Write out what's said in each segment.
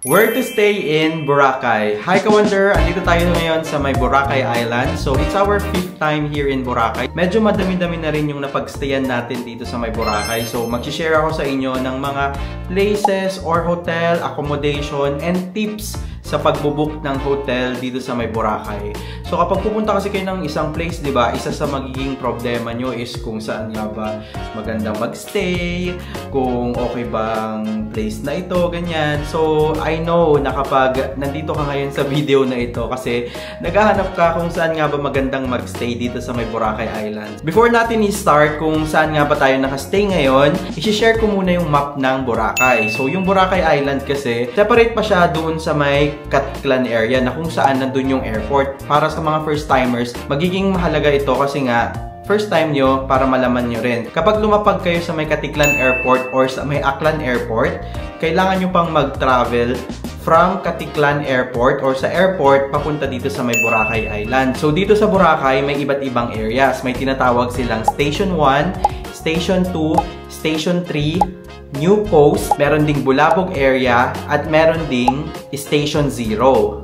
Where to stay in Boracay. Hi Ka-Wonder! Andito tayo ngayon sa may Boracay Island. So, it's our 5th time here in Boracay. Medyo madami-dami na rin yung napagstayan natin dito sa may Boracay. So, mag-share ako sa inyo ng mga places or hotel, accommodation, and tips sa pagbubook ng hotel dito sa may Boracay. So, kapag pupunta kasi kayo ng isang place, di ba, isa sa magiging problema nyo is kung saan nga ba magandang magstay, kung okay bang place na ito, ganyan. So, I know na kapag nandito ka ngayon sa video na ito kasi naghahanap ka kung saan nga ba magandang magstay dito sa may Boracay Island. Before natin i-start kung saan nga ba tayo nakastay ngayon, i-share ko muna yung map ng Boracay. So, yung Boracay Island kasi, separate pa siya doon sa may Caticlan area na kung saan nandun yung airport. Para sa mga first-timers, magiging mahalaga ito kasi nga, first time nyo para malaman nyo rin. Kapag lumapag kayo sa may Caticlan Airport or sa may Aklan Airport, kailangan nyo pang mag-travel from Caticlan Airport or sa airport papunta dito sa may Boracay Island. So, dito sa Boracay, may iba't ibang areas. May tinatawag silang Station 1, Station 2, Station 3, New Post, meron ding Bulabog area, at meron ding Station 0.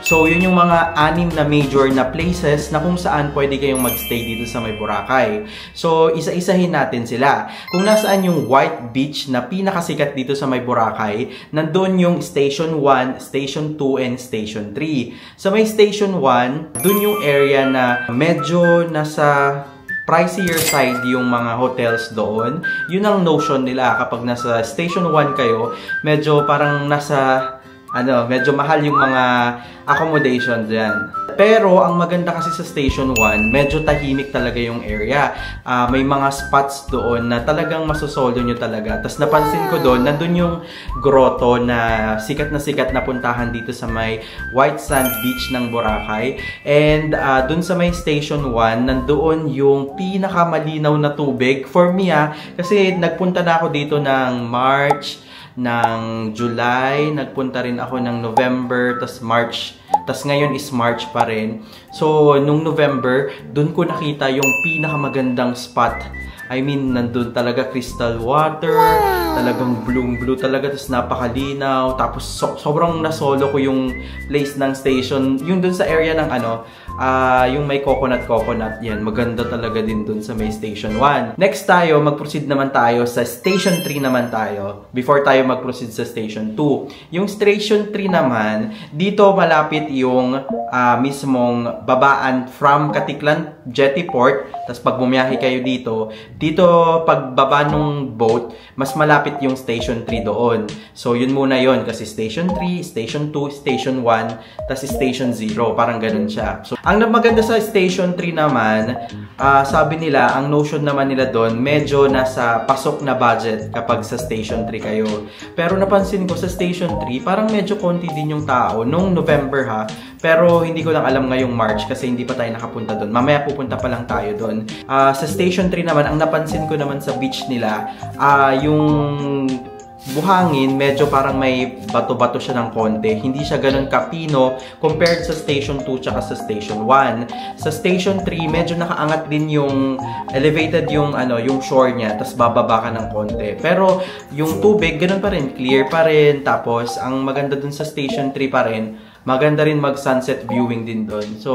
So, yun yung mga 6 na major na places na kung saan pwede kayong magstay dito sa may Boracay. So, isa-isahin natin sila. Kung nasaan yung White Beach na pinakasikat dito sa may Boracay, nandun yung Station 1, Station 2, and Station 3. Sa may Station 1, dun yung area na medyo nasa pricier side yung mga hotels doon. Yun ang notion nila kapag nasa Station 1 kayo, medyo parang nasa medyo mahal yung mga accommodations dyan. Pero, ang maganda kasi sa Station 1, medyo tahimik talaga yung area. May mga spots doon na talagang masosolo nyo talaga. Tapos napansin ko doon, nandun yung grotto na sikat na puntahan dito sa may White Sand Beach ng Boracay. And doon sa may Station 1, nandoon yung pinakamalinaw na tubig. For me kasi nagpunta na ako dito ng March, ng July, nagpunta rin ako ng November, tas March, tas ngayon is March pa rin. So, nung November, dun ko nakita yung pinakamagandang spot. I mean, nandun talaga crystal water, talagang blue talaga, tapos napakalinaw, tapos sobrang nasolo ko yung place ng station, yung dun sa area ng yung may coconut, yan, maganda talaga din dun sa may Station 1. Next tayo, mag-proceed naman tayo sa Station 3 naman tayo, before tayo mag-proceed sa Station 2. Yung Station 3 naman, dito malapit yung mismong babaan from Caticlan Jetty Port, tapos pag bumiyahe kayo dito pagbaba nung boat, mas malapit yung Station 3 doon. So, yun muna yun. Kasi Station 3, Station 2, Station 1, tas Station 0. Parang ganun siya. So, ang maganda sa Station 3 naman, sabi nila, ang notion naman nila doon, medyo nasa pasok na budget kapag sa Station 3 kayo. Pero napansin ko sa Station 3, parang medyo konti din yung tao. Nung November pero hindi ko lang alam ngayong March kasi hindi pa tayo nakapunta doon. Mamaya pupunta pa lang tayo doon. Sa Station 3 naman, ang napansin ko naman sa beach nila, yung buhangin, medyo parang may bato-bato siya ng konti. Hindi siya ganun kapino compared sa Station 2 tsaka sa Station 1. Sa Station 3, medyo nakaangat din yung elevated yung shore niya, tapos bababa ka ng konti. Pero yung tubig, ganun pa rin, clear pa rin. Tapos, ang maganda dun sa Station 3 pa rin, maganda rin mag-sunset viewing din doon. So,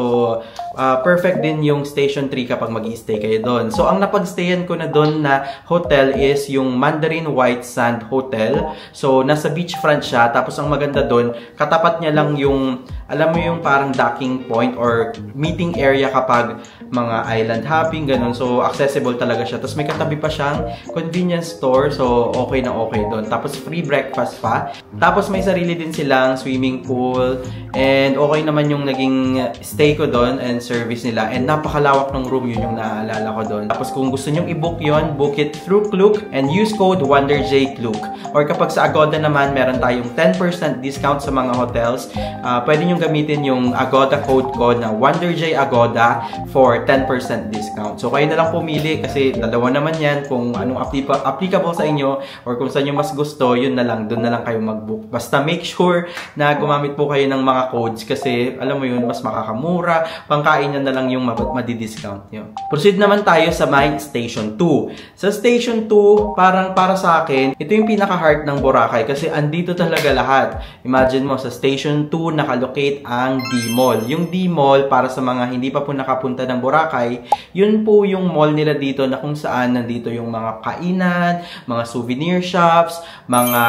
perfect din yung Station 3 kapag mag-i-stay kayo doon. So, ang napag-stayan ko na doon na hotel is yung Mandarin White Sand Hotel. So, nasa beachfront siya. Tapos, ang maganda doon, katapat niya lang yung, alam mo yung parang docking point or meeting area kapag mga island hopping, ganun. So, accessible talaga siya. Tapos, may katabi pa siyang convenience store. So, okay na okay doon. Tapos, free breakfast pa. Tapos, may sarili din silang swimming pool. And okay naman yung naging stay ko doon and service nila. And napakalawak ng room, yun yung naaalala ko doon. Tapos kung gusto nyong i-book yun, book it through Klook and use code WonderJKlook. Or kapag sa Agoda naman, meron tayong 10% discount sa mga hotels. Pwede nyong gamitin yung Agoda code ko na WonderJAgoda for 10% discount. So kayo na lang pumili kasi dalawa naman yan. Kung anong applicable sa inyo or kung saan nyo mas gusto, yun na lang, doon na lang kayo mag-book. Basta make sure na gumamit po kayo ng mga codes kasi alam mo yun, mas makakamura, pangkain na lang yung madi-discount nyo. Proceed naman tayo sa my Station 2. Sa Station 2, parang para sa akin, ito yung pinaka-heart ng Boracay kasi andito talaga lahat. Imagine mo, sa Station 2, nakalocate ang D-Mall. Yung D-Mall, para sa mga hindi pa po nakapunta ng Boracay, yun po yung mall nila dito na kung saan nandito yung mga kainan, mga souvenir shops, mga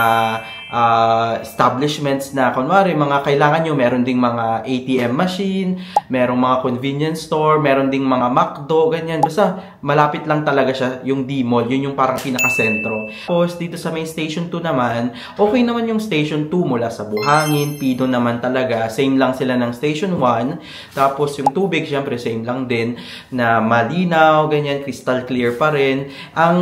establishments na kunwari mga kailangan nyo, meron ding mga ATM machine, merong mga convenience store, meron ding mga McDo, ganyan. Basta malapit lang talaga siya yung D-Mall, yun yung parang pinaka-sentro. Tapos dito sa may Station 2 naman, okay naman yung Station 2 mula sa Buhangin, Pido naman talaga, same lang sila ng Station 1. Tapos yung tubig, syempre same lang din, na malinaw, ganyan, crystal clear pa rin. Ang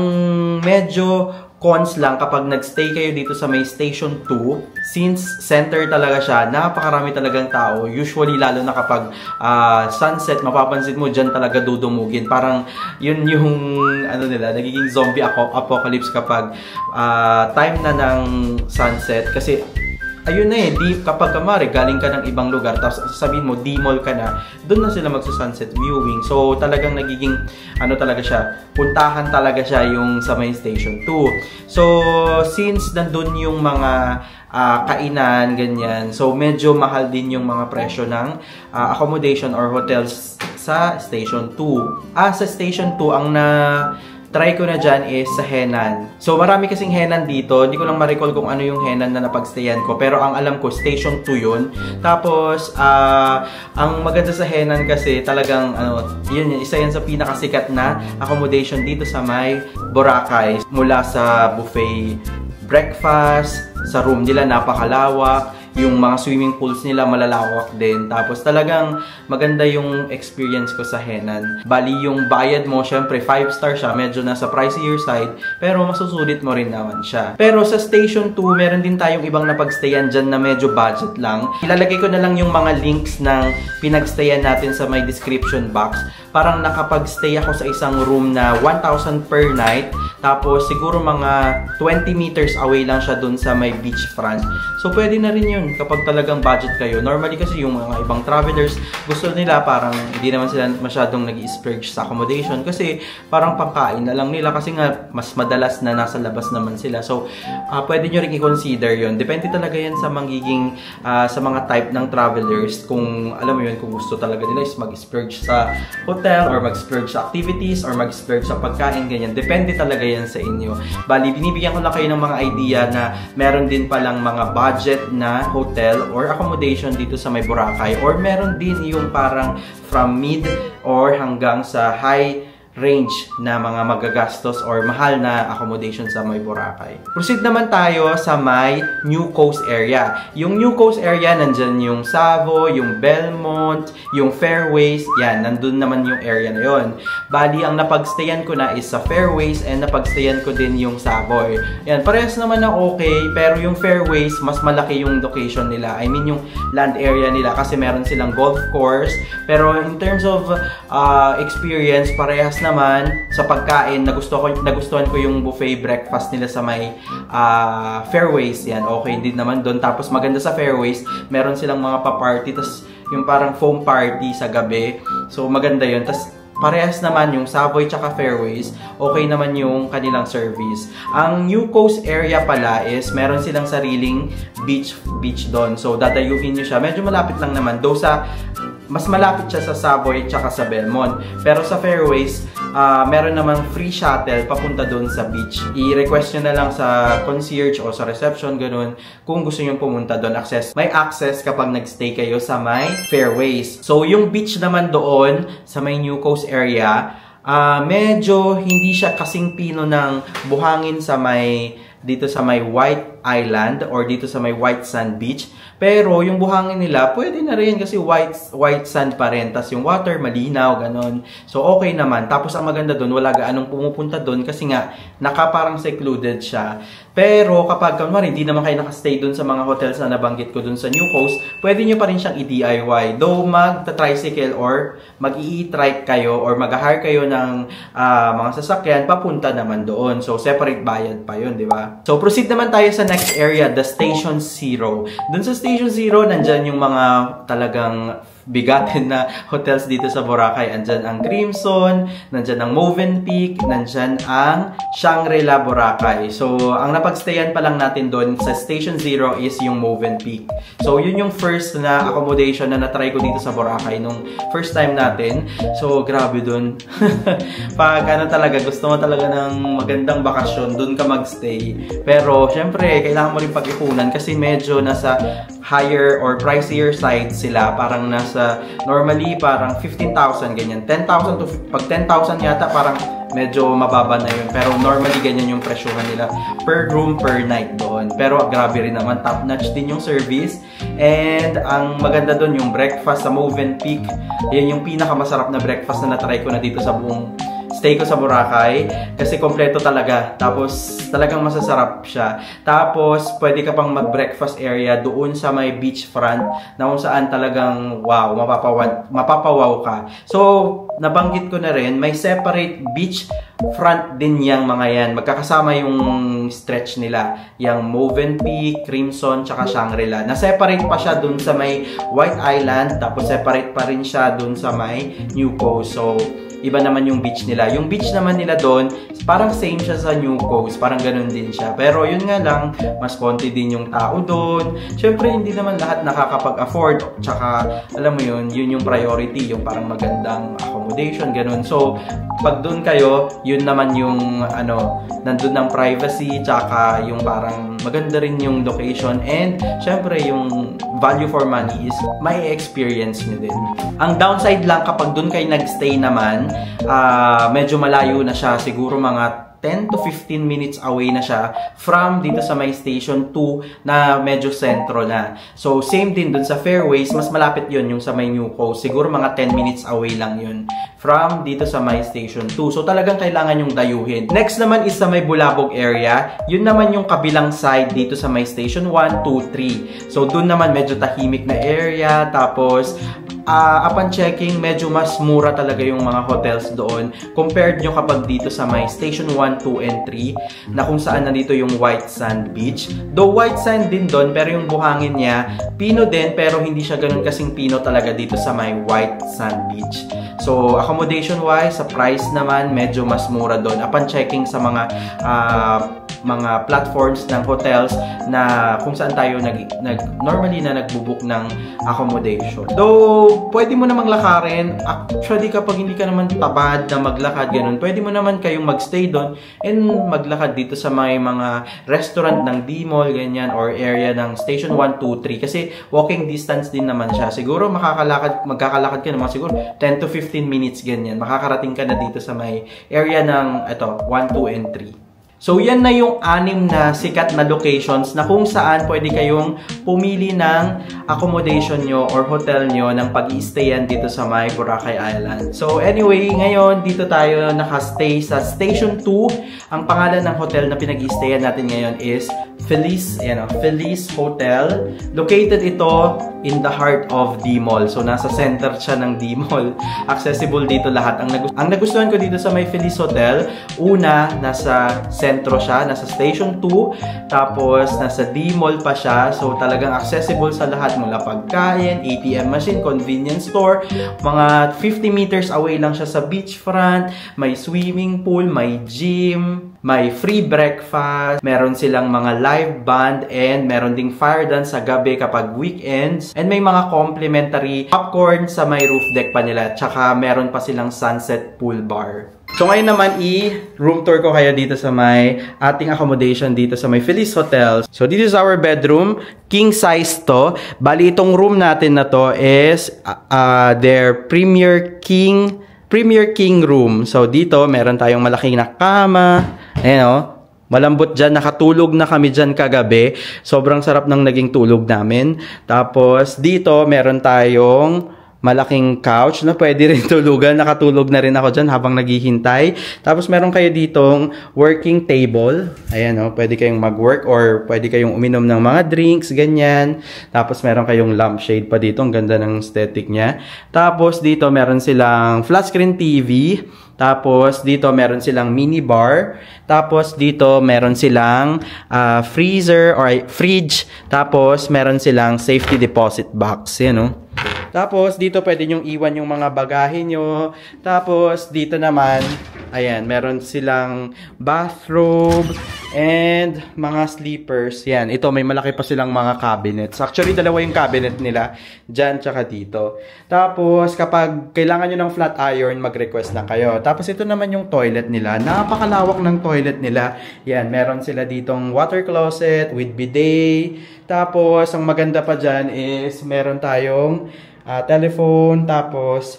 medyo cons lang kapag nagstay kayo dito sa may Station 2, since center talaga siya, napakarami talagang tao. Usually, lalo na kapag sunset, mapapansin mo dyan talaga dudumugin. Parang yun yung ano nila, nagiging zombie apocalypse kapag time na ng sunset. Kasi ayun na kapag kamari, galing ka ng ibang lugar, tapos sabihin mo, D-Mall ka na, doon na sila magsa-sunset viewing. So, talagang nagiging, ano talaga siya, puntahan talaga siya yung sa main Station 2. So, since nandun yung mga kainan, ganyan, so medyo mahal din yung mga presyo ng accommodation or hotels sa Station 2. Sa Station 2, ang try ko na dyan is sa Henan. So, marami kasing Henan dito. Hindi ko lang ma-recall kung ano yung Henan na napagstayan ko. Pero ang alam ko, Station 2 yun. Tapos, ang maganda sa Henan kasi talagang, yun, isa yan sa pinakasikat na accommodation dito sa may Boracay. Mula sa buffet breakfast, sa room nila napakalawak. Yung mga swimming pools nila malalawak din. Tapos talagang maganda yung experience ko sa Henan. Bali yung bayad mo, syempre 5-star siya. Medyo nasa pricier side. Pero masusulit mo rin naman siya. Pero sa Station 2, meron din tayong ibang napagstayan dyan na medyo budget lang. Ilalagay ko na lang yung mga links ng pinagstayan natin sa my description box. Parang nakapagstay ako sa isang room na 1,000 per night. Tapos siguro mga 20 meters away lang siya dun sa may beach front. So pwede na rin yun kapag talagang budget kayo. Normally kasi yung mga ibang travelers, gusto nila parang hindi naman sila masyadong nag-splurge sa accommodation kasi parang pangkain na lang nila kasi nga mas madalas na nasa labas naman sila. So pwede nyo rin i-consider yun. Depende talaga yan sa magiging sa mga type ng travelers. Kung alam mo yun, kung gusto talaga nila is mag-splurge sa hotel or mag-splurge sa activities or mag-splurge sa pagkain, ganyan. Depende talaga yan sa inyo. Bali, binibigyan ko lang kayo ng mga idea na meron din palang mga budget na hotel or accommodation dito sa may Boracay, or meron din yung parang from mid or hanggang sa high range na mga magagastos or mahal na accommodation sa may Boracay. Proceed naman tayo sa may New Coast area. Yung New Coast area, nandyan yung Savo, yung Belmont, yung Fairways, yan, nandun naman yung area na yon. Bali, ang napagstayan ko na is sa Fairways and napagstayan ko din yung Savoy. Yan, parehas naman na okay, pero yung Fairways, mas malaki yung location nila. I mean, yung land area nila kasi meron silang golf course. Pero in terms of experience, parehas naman sa pagkain, nagustuhan ko yung buffet breakfast nila sa may Fairways. Yan, okay din naman doon. Tapos maganda sa Fairways, meron silang mga pa-party, tapos yung parang foam party sa gabi. So maganda yun. Tapos parehas naman yung Savoy tsaka Fairways, okay naman yung kanilang service. Ang New Coast area pala is meron silang sariling beach doon. So dadayuhin nyo siya. Medyo malapit lang naman. Though mas malapit siya sa Savoy tsaka sa Belmont. Pero sa Fairways, meron namang free shuttle papunta doon sa beach. I-request nyo na lang sa concierge o sa reception, ganun, kung gusto nyo pumunta doon. May access kapag nagstay kayo sa may Fairways. So, yung beach naman doon sa may New Coast area, medyo hindi siya kasing pino ng Buhangin dito sa may White Island or dito sa may White Sand Beach. Pero yung buhangin nila, pwede na rin kasi white sand pa rin. Tapos yung water, malinaw, ganon. So, okay naman. Tapos ang maganda doon, wala gaanong pumupunta doon kasi nga, parang secluded siya. Pero kapag, hindi naman kayo nakastay doon sa mga hotels na nabanggit ko doon sa New Coast, pwede nyo pa rin siyang i-DIY. Though mag-tricycle or mag-i-trike kayo or mag-hire kayo ng mga sasakyan, papunta naman doon. So, separate bayad pa yun, di ba? So, proceed naman tayo sa next area, the Station Zero. Dun sa Station Zero, nandyan yung mga talagang bigatin na hotels dito sa Boracay. Andyan ang Crimson, nandyan ang Movenpick, nandyan ang Shangri-La Boracay. So, ang napagstayan pa lang natin doon sa Station Zero is yung Movenpick. So, yun yung first na accommodation na natry ko dito sa Boracay nung first time natin. So, grabe doon. Pag ano talaga, gusto mo talaga ng magandang bakasyon, doon ka magstay. Pero, syempre, kailangan mo rin pag-ipunan kasi medyo nasa higher or pricier side sila. Parang nasa, normally, parang 15,000 ganyan. 10,000 to, pag 10,000 yata, parang medyo mababa na yun. Pero normally, ganyan yung presyohan nila per room, per night doon. Pero grabe rin naman, top-notch din yung service. And ang maganda doon, yung breakfast sa Movenpick. Yan yung pinakamasarap na breakfast na natry ko na dito sa buong stay ko sa Boracay kasi kompleto talaga. Tapos talagang masasarap siya. Tapos pwede ka pang mag-breakfast area doon sa may beachfront na kung saan talagang wow, mapapawaw ka. So, nabanggit ko na rin, may separate beach front din yang mga yan. Magkakasama yung stretch nila. Yung Movenpick, Crimson, tsaka Shangri-La. Na-separate pa siya dun sa may White Island. Tapos separate pa rin siya dun sa may New Coast. So, iba naman yung beach nila. Yung beach naman nila doon, parang same siya sa New Coast. Parang ganun din siya. Pero yun nga lang, mas konti din yung tao doon. Siyempre, hindi naman lahat nakakapag-afford. Tsaka, alam mo yun, yun yung priority. Yung parang magandang accommodation, ganun. So, pag doon kayo, yun naman yung, ano, nandun ng privacy. Tsaka, yung parang maganda rin yung location. And, siyempre, yung value for money is may experience nyo din. Ang downside lang kapag doon kayo nagstay naman, medyo malayo na siya, siguro mga 10 to 15 minutes away na siya from dito sa may Station 2 na medyo sentro na. So, same din dun sa Fairways, mas malapit yun yung sa may New Coast. Siguro mga 10 minutes away lang yun from dito sa may Station 2. So, talagang kailangan yung dayuhin. Next naman is sa may Bulabog area. Yun naman yung kabilang side dito sa may Station 1, 2, 3. So, dun naman medyo tahimik na area. Tapos, upon checking, medyo mas mura talaga yung mga hotels doon compared nyo kapag dito sa may Station 1, 2, and 3 na kung saan nandito yung White Sand Beach. Though white sand din doon, pero yung buhangin niya, pino din, pero hindi siya ganun kasing pino talaga dito sa may White Sand Beach. So, accommodation-wise, sa price naman, medyo mas mura doon. Upon checking sa mga platforms ng hotels na kung saan tayo normally na nagbubook ng accommodation. Though, pwede mo namang lakarin. Actually, kapag hindi ka naman tabad na maglakad, ganun, pwede mo naman kayong magstay doon and maglakad dito sa may mga restaurant ng D-Mall, ganyan, or area ng Station 1, 2, 3. Kasi walking distance din naman siya. Siguro, magkakalakad ka naman siguro 10 to 15 minutes, ganyan. Makakarating ka na dito sa may area ng 1, 2, and 3. So, yan na yung 6 na sikat na locations na kung saan pwede kayong pumili ng accommodation nyo or hotel nyo ng pag-i-stayan dito sa may Boracay Island. So, anyway, ngayon dito tayo nakastay sa Station 2. Ang pangalan ng hotel na pinag-i-stayan natin ngayon is Feliz Hotel. Located ito in the heart of D-Mall. So, nasa center siya ng D-Mall. Accessible dito lahat. Ang nagustuhan ko dito sa may Feliz Hotel, una, nasa sentro siya, nasa Station 2, tapos nasa D-Mall pa siya. So, talagang accessible sa lahat mula pagkain, ATM machine, convenience store. Mga 50 meters away lang siya sa beachfront. May swimming pool, may gym, may free breakfast, meron silang mga live band, and meron ding fire dance sa gabi kapag weekends. And may mga complimentary popcorn sa may roof deck pa nila. Tsaka meron pa silang sunset pool bar. So ngayon naman i-room tour ko kayo dito sa may ating accommodation dito sa may Feliz Hotel. So this is our bedroom. King size to. Bali itong room natin na to is their Premier King room. So dito meron tayong malaking na kama. Ayan o. Malambot dyan. Nakatulog na kami dyan kagabi. Sobrang sarap ng naging tulog namin. Tapos dito meron tayong malaking couch na pwede rin tulugan. Nakatulog na rin ako dyan habang naghihintay. Tapos meron kayo ditong working table. Ayan o, pwede kayong mag-work or pwede kayong uminom ng mga drinks, ganyan. Tapos meron kayong lampshade pa dito. Ang ganda ng aesthetic niya. Tapos dito meron silang flat screen TV. Tapos dito meron silang mini bar. Tapos dito meron silang freezer or fridge. Tapos meron silang safety deposit box. Yan o. Tapos, dito pwede nyong iwan yung mga bagahe nyo. Tapos, dito naman, ayan, meron silang bathrobe and mga sleepers. Yan, ito may malaki pa silang mga cabinets. Actually, dalawa yung cabinet nila. Dyan, tsaka dito. Tapos, kapag kailangan nyo ng flat iron, mag-request lang kayo. Tapos, ito naman yung toilet nila. Napakalawak ng toilet nila. Yan, meron sila ditong water closet with bidet. Tapos, ang maganda pa dyan is, meron tayong telephone, tapos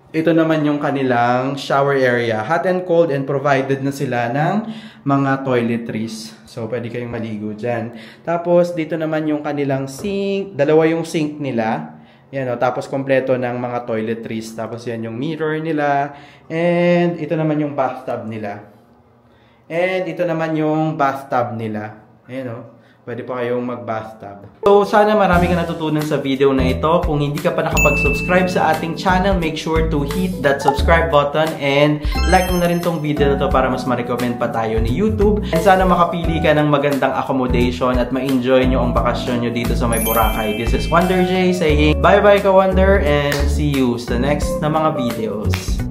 ito naman yung kanilang shower area. Hot and cold and provided na sila ng mga toiletries. So, pwede kayong maligo dyan. Tapos, dito naman yung kanilang sink. Dalawa yung sink nila. Yan o. Tapos, kompleto ng mga toiletries. Tapos, yan yung mirror nila. And, ito naman yung bathtub nila. And, ito naman yung bathtub nila. Ayan o. Pwede pa kayong mag-bathtub. So, sana marami ka natutunan sa video na ito. Kung hindi ka pa nakapag-subscribe sa ating channel, make sure to hit that subscribe button and like mo na rin tong video na to para mas ma-recommend pa tayo ni YouTube. And sana makapili ka ng magandang accommodation at ma-enjoy nyo ang bakasyon nyo dito sa may Boracay. This is Wonder J saying bye-bye ka Wonder and see you sa next na mga videos.